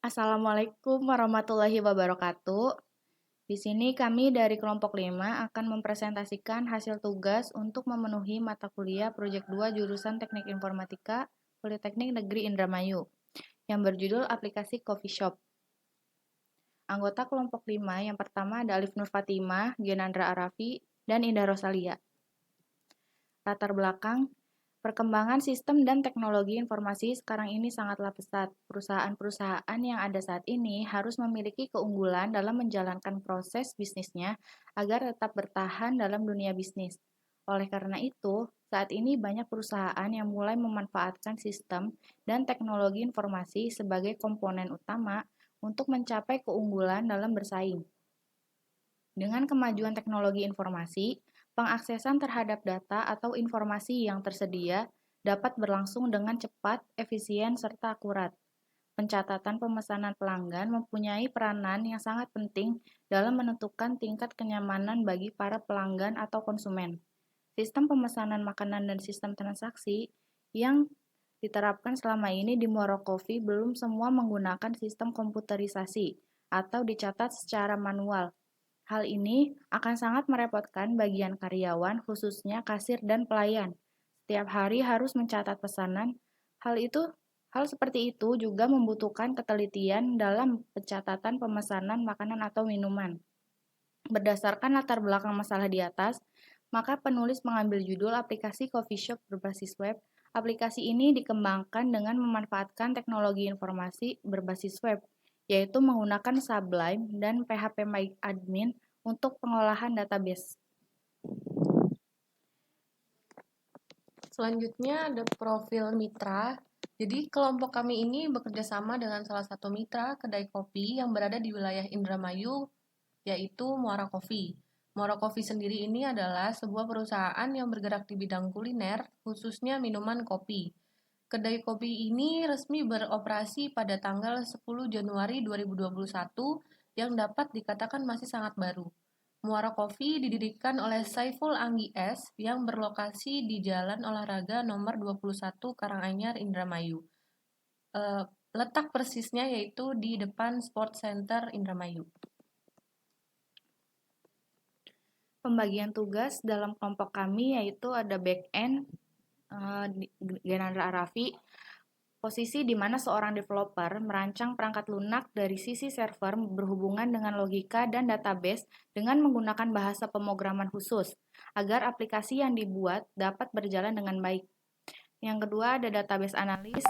Assalamualaikum warahmatullahi wabarakatuh. Di sini kami dari kelompok 5 akan mempresentasikan hasil tugas untuk memenuhi mata kuliah Proyek 2 jurusan Teknik Informatika Politeknik Negeri Indramayu yang berjudul Aplikasi Coffee Shop. Anggota kelompok 5 yang pertama ada Alif Nur Fatimah, Genandra Arafi, dan Indah Rosalia. Latar belakang, perkembangan sistem dan teknologi informasi sekarang ini sangatlah pesat. Perusahaan-perusahaan yang ada saat ini harus memiliki keunggulan dalam menjalankan proses bisnisnya agar tetap bertahan dalam dunia bisnis. Oleh karena itu, saat ini banyak perusahaan yang mulai memanfaatkan sistem dan teknologi informasi sebagai komponen utama untuk mencapai keunggulan dalam bersaing. Dengan kemajuan teknologi informasi, pengaksesan terhadap data atau informasi yang tersedia dapat berlangsung dengan cepat, efisien, serta akurat. Pencatatan pemesanan pelanggan mempunyai peranan yang sangat penting dalam menentukan tingkat kenyamanan bagi para pelanggan atau konsumen. Sistem pemesanan makanan dan sistem transaksi yang diterapkan selama ini di Muara Coffee belum semua menggunakan sistem komputerisasi atau dicatat secara manual. Hal ini akan sangat merepotkan bagian karyawan, khususnya kasir dan pelayan. Setiap hari harus mencatat pesanan. Hal seperti itu juga membutuhkan ketelitian dalam pencatatan pemesanan makanan atau minuman. Berdasarkan latar belakang masalah di atas, maka penulis mengambil judul aplikasi coffee shop berbasis web. Aplikasi ini dikembangkan dengan memanfaatkan teknologi informasi berbasis web, yaitu menggunakan Sublime dan PHP MyAdmin untuk pengolahan database. Selanjutnya ada profil mitra. Jadi kelompok kami ini bekerja sama dengan salah satu mitra kedai kopi yang berada di wilayah Indramayu, yaitu Muara Coffee. Muara Coffee sendiri ini adalah sebuah perusahaan yang bergerak di bidang kuliner, khususnya minuman kopi. Kedai kopi ini resmi beroperasi pada tanggal 10 Januari 2021 yang dapat dikatakan masih sangat baru. Muara Coffee didirikan oleh Saiful Anggi S yang berlokasi di Jalan Olahraga nomor 21 Karanganyar, Indramayu. Letak persisnya yaitu di depan Sport Center Indramayu. Pembagian tugas dalam kelompok kami yaitu ada back-end, Genandra Arafi, posisi di mana seorang developer merancang perangkat lunak dari sisi server berhubungan dengan logika dan database dengan menggunakan bahasa pemrograman khusus agar aplikasi yang dibuat dapat berjalan dengan baik. Yang kedua ada database analis,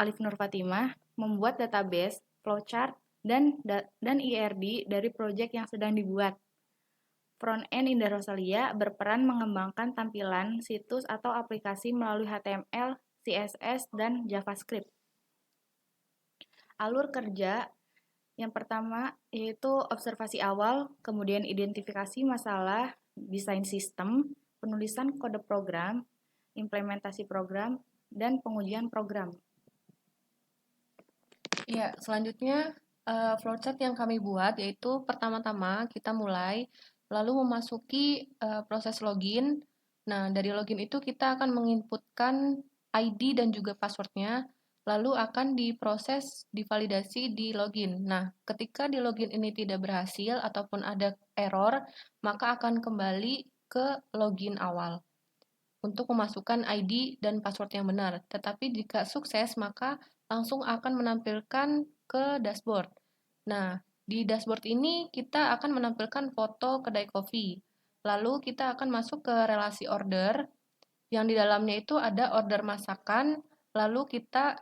Alif Nur Fatimah, membuat database, flowchart, dan IRD dari proyek yang sedang dibuat. Front-end Indah Rosalia berperan mengembangkan tampilan situs atau aplikasi melalui HTML, CSS, dan JavaScript. Alur kerja yang pertama yaitu observasi awal, kemudian identifikasi masalah, desain sistem, penulisan kode program, implementasi program, dan pengujian program. Ya, selanjutnya flowchart yang kami buat yaitu pertama-tama kita mulai lalu memasuki proses login. Nah, dari login itu kita akan menginputkan ID dan juga passwordnya, lalu akan diproses, divalidasi di login. Nah, ketika di login ini tidak berhasil ataupun ada error, maka akan kembali ke login awal untuk memasukkan ID dan password yang benar. Tetapi jika sukses, maka langsung akan menampilkan ke dashboard. Nah, di dashboard ini kita akan menampilkan foto kedai kopi. Lalu kita akan masuk ke relasi order, yang di dalamnya itu ada order masakan, lalu kita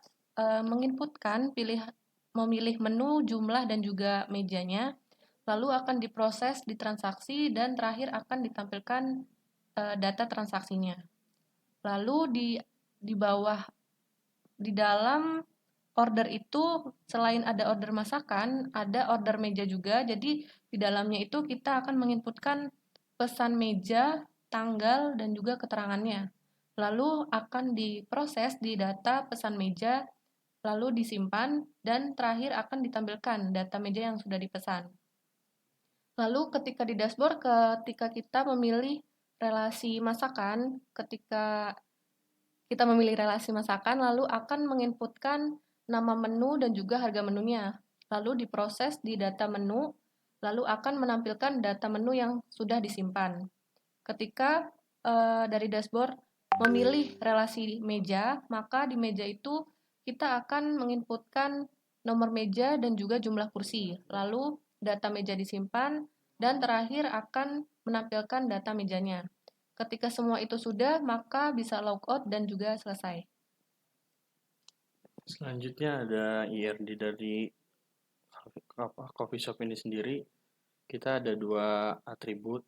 menginputkan memilih menu, jumlah, dan juga mejanya, lalu akan diproses di transaksi, dan terakhir akan ditampilkan data transaksinya. Lalu di bawah, di dalam order itu selain ada order masakan, ada order meja juga. Jadi di dalamnya itu kita akan menginputkan pesan meja, tanggal, dan juga keterangannya. Lalu akan diproses di data pesan meja, lalu disimpan, dan terakhir akan ditampilkan data meja yang sudah dipesan. Lalu ketika di dashboard, ketika kita memilih relasi masakan, ketika kita memilih relasi masakan, lalu akan menginputkan nama menu dan juga harga menunya. Lalu diproses di data menu, lalu akan menampilkan data menu yang sudah disimpan. Ketika dari dashboard memilih relasi meja, maka di meja itu kita akan menginputkan nomor meja dan juga jumlah kursi. Lalu data meja disimpan dan terakhir akan menampilkan data mejanya. Ketika semua itu sudah, maka bisa logout dan juga selesai. Selanjutnya ada IRD dari coffee shop ini sendiri. Kita ada 5 atribut,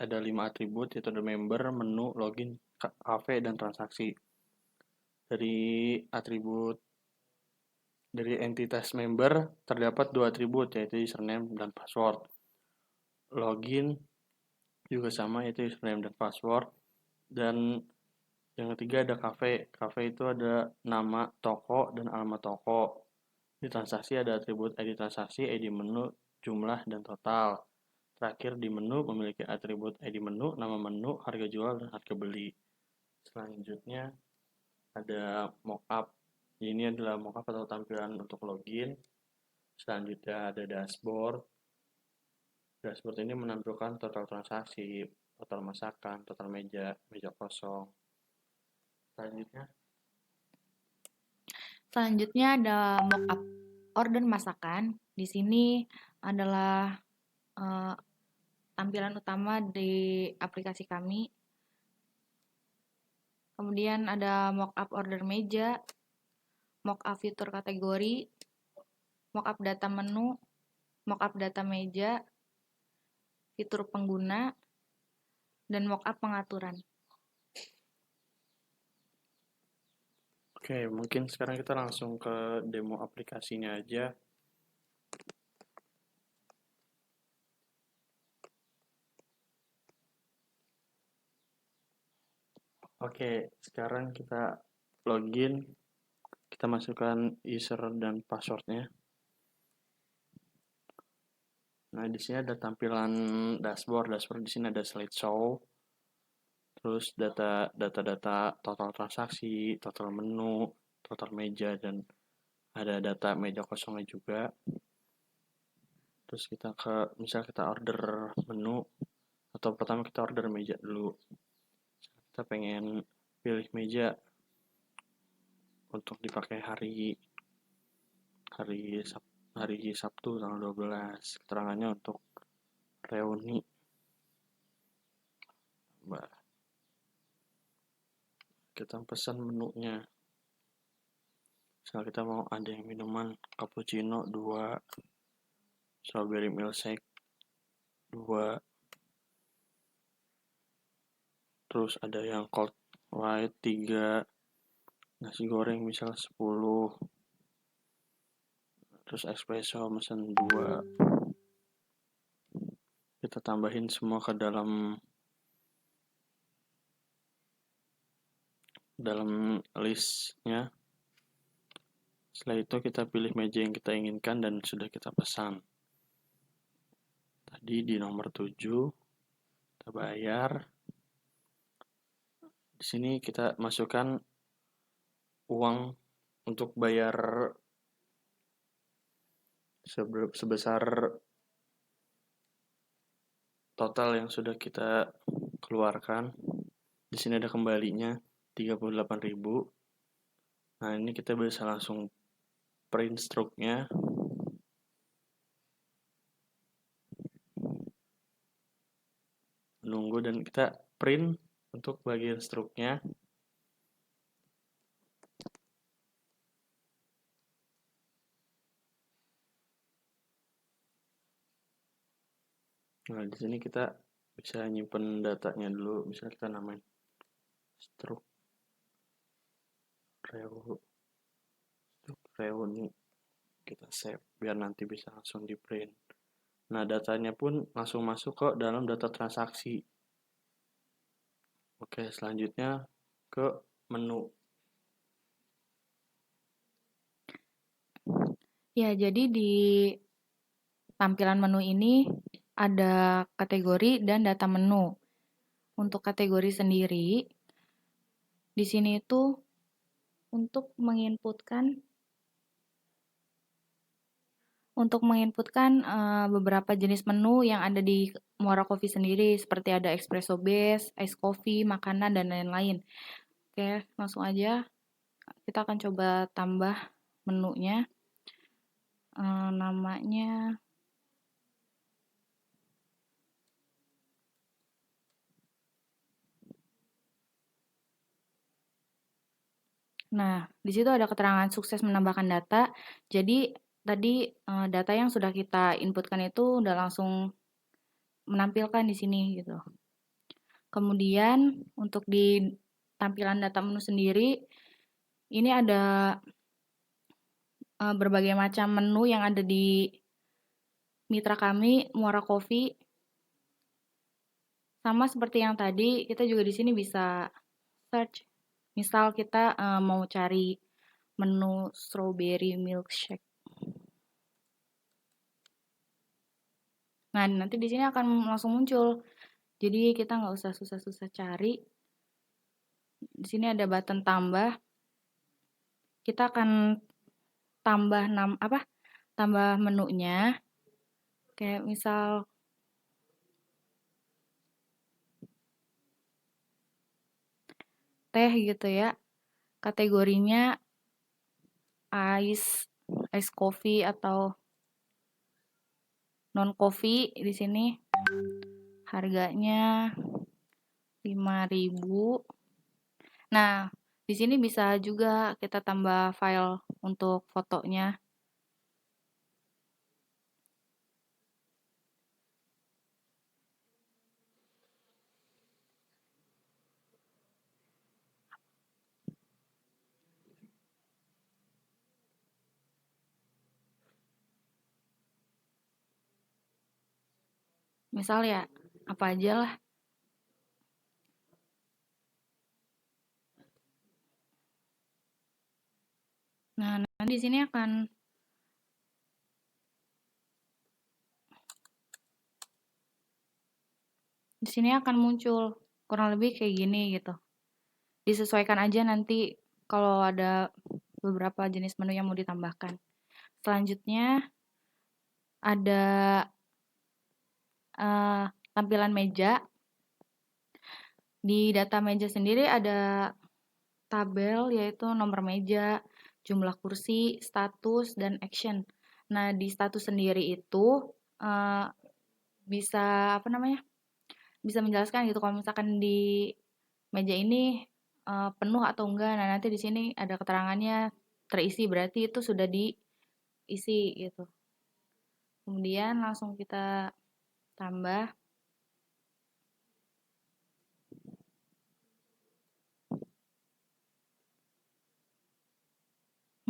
yaitu ada member, menu, login, cafe, dan transaksi. Dari atribut dari entitas member terdapat 2 atribut, yaitu username dan password. Login juga sama, yaitu username dan password. Dan yang ketiga ada cafe. Cafe itu ada nama toko dan alamat toko. Di transaksi ada atribut ID transaksi, ID menu, jumlah, dan total. Terakhir di menu memiliki atribut ID menu, nama menu, harga jual, dan harga beli. Selanjutnya ada mockup. Ini adalah mockup atau tampilan untuk login. Selanjutnya ada dashboard. Dashboard ini menampilkan total transaksi, total masakan, total meja, meja kosong. Selanjutnya ada mockup order masakan. Di sini adalah tampilan utama di aplikasi kami. Kemudian ada mockup order meja, mockup fitur kategori, mockup data menu, mockup data meja, fitur pengguna, dan mockup pengaturan. Oke, mungkin sekarang kita langsung ke demo aplikasinya aja. Oke, sekarang kita login, kita masukkan user dan passwordnya. Nah, di sini ada tampilan dashboard. Dashboard di sini ada slideshow, terus data total transaksi, total menu, total meja, dan ada data meja kosongnya juga. Terus misal kita order menu, atau pertama kita order meja dulu. Kita pengen pilih meja untuk dipakai hari Sabtu tanggal 12. Keterangannya untuk reuni. Kita pesan menunya. Misalnya kita mau ada yang minuman cappuccino 2, strawberry milkshake 2, terus ada yang cold white 3, nasi goreng misal 10, terus espresso mesen 2. Kita tambahin semua ke dalam listnya. Setelah itu kita pilih meja yang kita inginkan dan sudah kita pesan. Tadi di nomor 7 kita bayar. Di sini kita masukkan uang untuk bayar sebesar total yang sudah kita keluarkan. Di sini ada kembalinya 38.000. Nah, ini kita bisa langsung print struknya. Nunggu dan kita print untuk bagian struknya. Nah, di sini kita bisa nyimpen datanya dulu. Misalnya kita namain struk reuni. Kita save biar nanti bisa langsung di print. Nah, datanya pun langsung masuk ke dalam data transaksi. Oke, selanjutnya ke menu. Ya, jadi di tampilan menu ini ada kategori dan data menu. Untuk kategori sendiri, di sini itu untuk menginputkan untuk menginputkan beberapa jenis menu yang ada di Muara Coffee sendiri, seperti ada espresso base, ice coffee, makanan, dan lain-lain. Oke, langsung aja kita akan coba tambah menunya. Namanya Nah, di situ ada keterangan sukses menambahkan data. Jadi, tadi data yang sudah kita inputkan itu udah langsung menampilkan di sini gitu. Kemudian, untuk di tampilan data menu sendiri, ini ada berbagai macam menu yang ada di mitra kami, Muara Coffee. Sama seperti yang tadi, kita juga di sini bisa search. Misal kita mau cari menu strawberry milkshake. Nah, nanti di sini akan langsung muncul. Jadi kita nggak usah susah-susah cari. Di sini ada button tambah. Kita akan tambah menunya. Kayak misal teh gitu ya. Kategorinya ice coffee atau non coffee di sini. Harganya 5.000. Nah, di sini bisa juga kita tambah file untuk fotonya. Misal ya, apa aja lah. Nah, nanti di sini akan muncul kurang lebih kayak gini gitu. Disesuaikan aja nanti kalau ada beberapa jenis menu yang mau ditambahkan. Selanjutnya ada tampilan meja. Di data meja sendiri ada tabel yaitu nomor meja, jumlah kursi, status, dan action. Nah, di status sendiri itu bisa bisa menjelaskan gitu kalau misalkan di meja ini penuh atau enggak. Nah, nanti di sini ada keterangannya terisi, berarti itu sudah diisi gitu. Kemudian langsung kita tambah.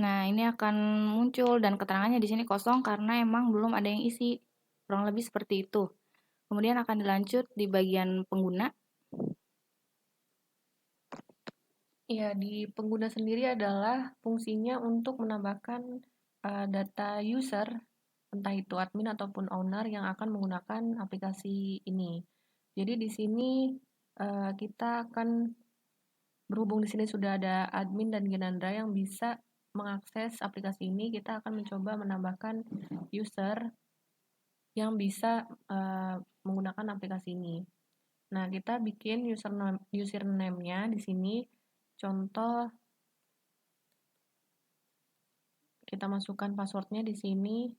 Nah, ini akan muncul dan keterangannya di sini kosong karena emang belum ada yang isi. Kurang lebih seperti itu. Kemudian akan dilanjut di bagian pengguna. Ya, di pengguna sendiri adalah fungsinya untuk menambahkan data user, entah itu admin ataupun owner yang akan menggunakan aplikasi ini. Jadi di sini kita akan berhubung di sini sudah ada admin dan Ginandra yang bisa mengakses aplikasi ini, kita akan mencoba menambahkan user yang bisa menggunakan aplikasi ini. Nah, kita bikin username-nya di sini. Contoh, kita masukkan passwordnya di sini.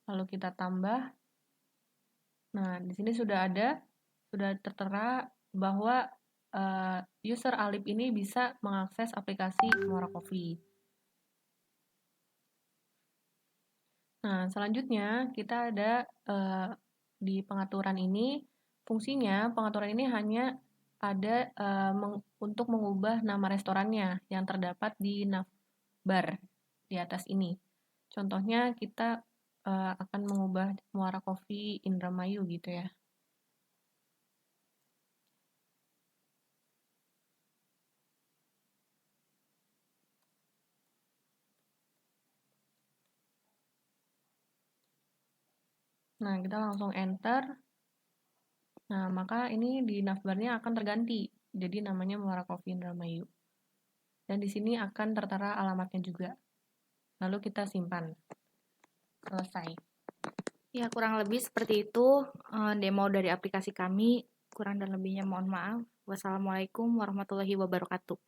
Lalu kita tambah. Nah, di sini sudah tertera bahwa user Alip ini bisa mengakses aplikasi Muara Coffee. Nah, selanjutnya kita ada di pengaturan ini, fungsinya pengaturan ini hanya ada untuk mengubah nama restorannya yang terdapat di navbar di atas ini. Contohnya kita akan mengubah Muara Coffee Indramayu gitu ya. Nah, kita langsung enter. Nah, maka ini di navbarnya akan terganti. Jadi namanya Muara Coffee Indramayu. Dan di sini akan tertera alamatnya juga. lalu kita simpan. Selesai. Ya, kurang lebih seperti itu demo dari aplikasi kami. Kurang dan lebihnya mohon maaf. Wassalamualaikum warahmatullahi wabarakatuh.